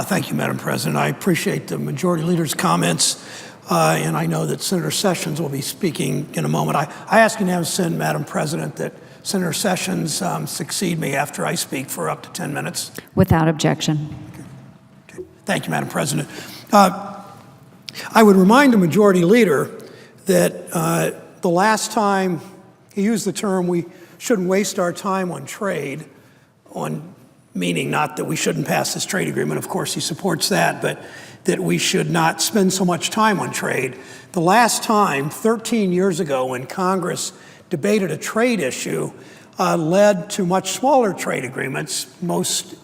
Thank you, Madam President. I appreciate the Majority Leader's comments, and I know that Senator Sessions will be speaking in a moment. I ask unanimously, Madam President, that Senator Sessions succeed me after I speak for up to 10 minutes. Without objection. Okay. Thank you, Madam President. I would remind the Majority Leader that the last time he used the term, we shouldn't waste our time on trade, meaning not that we shouldn't pass this trade agreement, of course he supports that, but that we should not spend so much time on trade. The last time, 13 years ago, when Congress debated a trade issue, led to much smaller trade agreements, most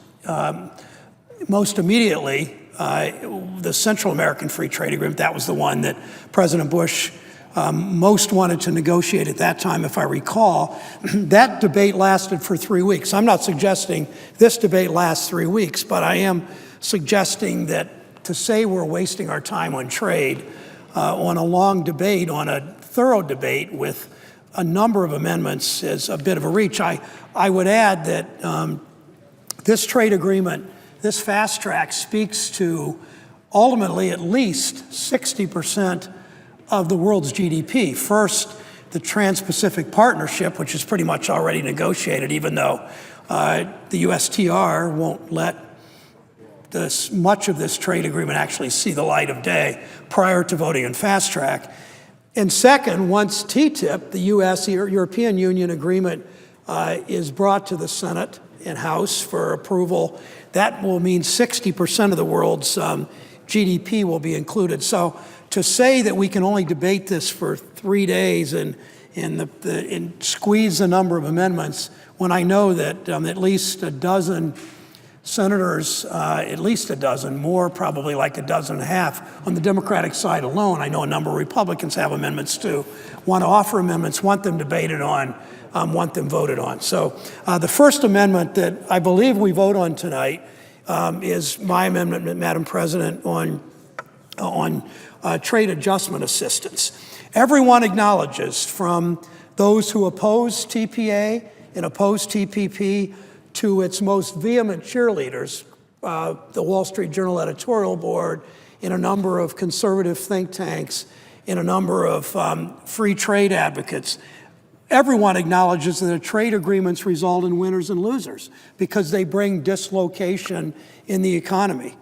immediately the Central American Free Trade Agreement. That was the one that President Bush most wanted to negotiate at that time, if I recall. That debate lasted for 3 weeks. I'm not suggesting this debate lasts 3 weeks, but I am suggesting that to say we're wasting our time on trade, on a long debate, on a thorough debate with a number of amendments is a bit of a reach. I would add that this trade agreement, this fast track, speaks to ultimately at least 60% of the world's GDP. First, the Trans-Pacific Partnership, which is pretty much already negotiated, even though the USTR won't let much of this trade agreement actually see the light of day prior to voting on fast track. And second, once TTIP, the European Union agreement, is brought to the Senate and House for approval, that will mean 60% of the world's GDP will be included. So to say that we can only debate this for 3 days and squeeze the number of amendments, when I know that at least a dozen senators, at least a dozen, more probably like a dozen and a half on the Democratic side alone, I know a number of Republicans have amendments too, want to offer amendments, want them debated on, want them voted on. So the first amendment that I believe we vote on tonight is my amendment, Madam President, on trade adjustment assistance. Everyone acknowledges, from those who oppose TPA and oppose TPP to its most vehement cheerleaders, the Wall Street Journal editorial board, in a number of conservative think tanks, in a number of free trade advocates, everyone acknowledges that trade agreements result in winners and losers because they bring dislocation in the economy.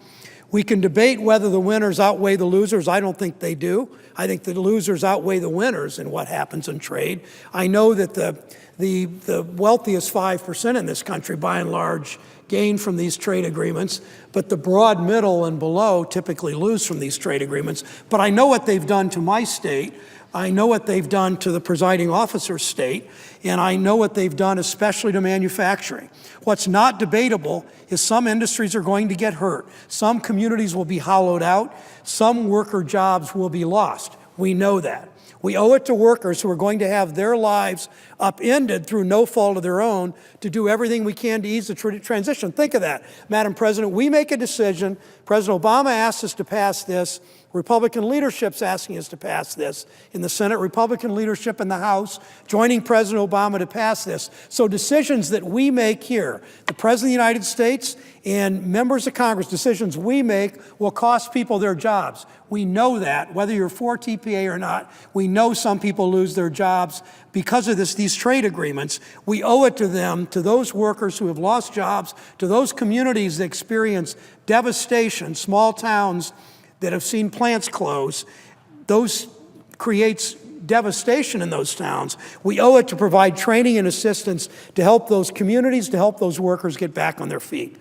We can debate whether the winners outweigh the losers. I don't think they do. I think the losers outweigh the winners in what happens in trade. I know that the wealthiest 5% in this country, by and large, gain from these trade agreements, but the broad middle and below typically lose from these trade agreements. But I know what they've done to my state. I know what they've done to the presiding officer's state, and I know what they've done especially to manufacturing. What's not debatable is some industries are going to get hurt. Some communities will be hollowed out. Some worker jobs will be lost. We know that. We owe it to workers who are going to have their lives upended through no fault of their own to do everything we can to ease the transition. Think of that, Madam President. We make a decision. President Obama asked us to pass this. Republican leadership's asking us to pass this in the Senate, Republican leadership in the House joining President Obama to pass this. So decisions that we make here, the President of the United States and members of Congress, decisions we make will cost people their jobs. We know that, whether you're for TPA or not. We know some people lose their jobs because of these trade agreements. We owe it to them, to those workers who have lost jobs, to those communities that experience devastation, small towns that have seen plants close. Those creates devastation in those towns. We owe it to provide training and assistance to help those communities, to help those workers get back on their feet.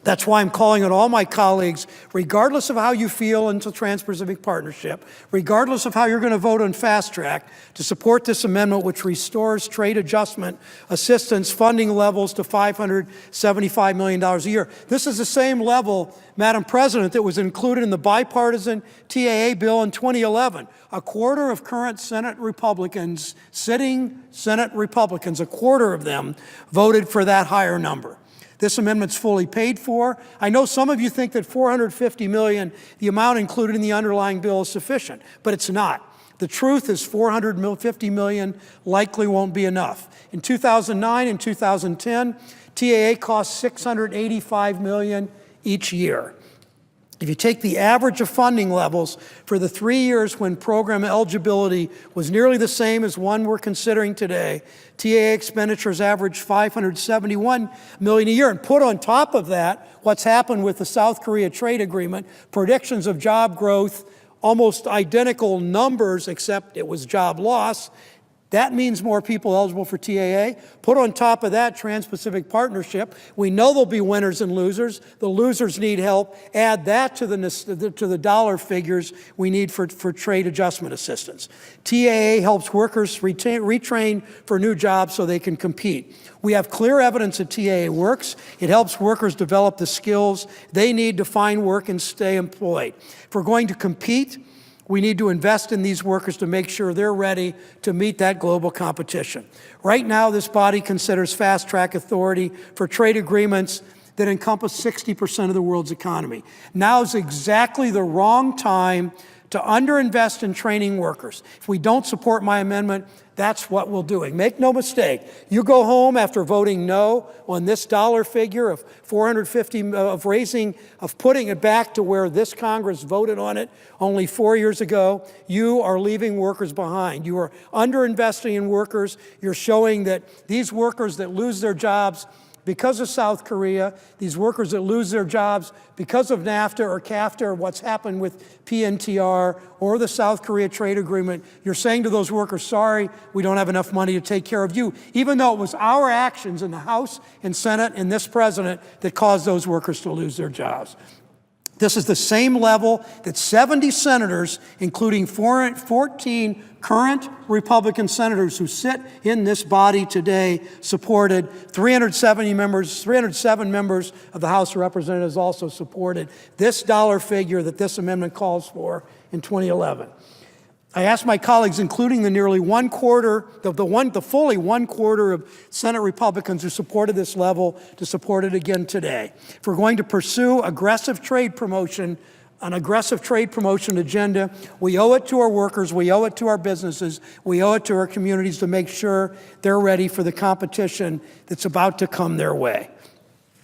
That's why I'm calling on all my colleagues, regardless of how you feel into Trans-Pacific Partnership, regardless of how you're going to vote on fast track, to support this amendment which restores trade adjustment assistance funding levels to $575 million a year. This is the same level, Madam President, that was included in the bipartisan TAA bill in 2011. A quarter of current Senate Republicans, sitting Senate Republicans, a quarter of them voted for that higher number. This amendment's fully paid for. I know some of you think that $450 million, the amount included in the underlying bill, is sufficient, but it's not. The truth is $450 million likely won't be enough. In 2009 and 2010, TAA cost $685 million each year. If you take the average of funding levels for the 3 years when program eligibility was nearly the same as one we're considering today, TAA expenditures averaged $571 million a year. And put on top of that what's happened with the South Korea trade agreement, predictions of job growth, almost identical numbers, except it was job loss. That means more people eligible for TAA. Put on top of that Trans-Pacific Partnership. We know there'll be winners and losers. The losers need help. Add that to the dollar figures we need for trade adjustment assistance. TAA helps workers retrain for new jobs so they can compete. We have clear evidence that TAA works. It helps workers develop the skills they need to find work and stay employed. If we're going to compete, we need to invest in these workers to make sure they're ready to meet that global competition. Right now, this body considers fast-track authority for trade agreements that encompass 60% of the world's economy. Now is exactly the wrong time to underinvest in training workers. If we don't support my amendment, that's what we're doing. Make no mistake, you go home after voting no on this dollar figure of 450 of putting it back to where this Congress voted on it only 4 years ago, you are leaving workers behind. You are underinvesting in workers. You're showing that these workers that lose their jobs because of South Korea, these workers that lose their jobs because of NAFTA or CAFTA or what's happened with PNTR or the South Korea trade agreement, you're saying to those workers, sorry, we don't have enough money to take care of you, even though it was our actions in the House and Senate and this president that caused those workers to lose their jobs. This is the same level that 70 senators, including 14 current Republican senators who sit in this body today, supported. 307 members of the House of Representatives also supported this dollar figure that this amendment calls for in 2011. I asked my colleagues, including the nearly the fully one quarter of Senate Republicans who supported this level, to support it again today. If we're going to pursue an aggressive trade promotion agenda, we owe it to our workers, we owe it to our businesses, we owe it to our communities to make sure they're ready for the competition that's about to come their way.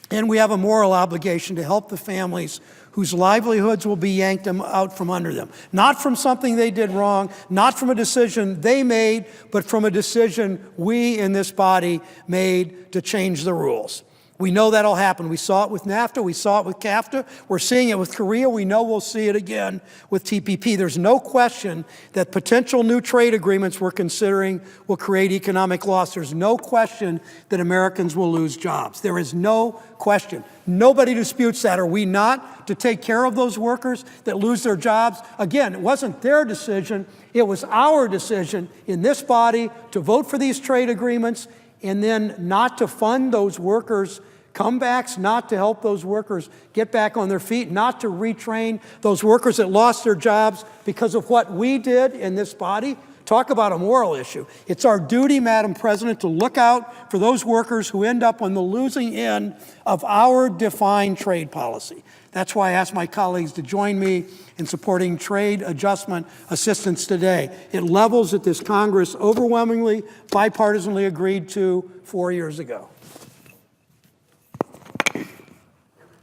And we have a moral obligation to help the families whose livelihoods will be yanked out from under them. Not from something they did wrong, not from a decision they made, but from a decision we in this body made to change the rules. We know that'll happen. We saw it with NAFTA. We saw it with CAFTA. We're seeing it with Korea. We know we'll see it again with TPP. There's no question that potential new trade agreements we're considering will create economic loss. There's no question that Americans will lose jobs. There is no question. Nobody disputes that. Are we not to take care of those workers that lose their jobs? Again, it wasn't their decision. It was our decision in this body to vote for these trade agreements and then not to fund those workers' comebacks, not to help those workers get back on their feet, not to retrain those workers that lost their jobs because of what we did in this body. Talk about a moral issue. It's our duty, Madam President, to look out for those workers who end up on the losing end of our defined trade policy. That's why I asked my colleagues to join me in supporting trade adjustment assistance today. It levels that this Congress overwhelmingly, bipartisanly agreed to 4 years ago.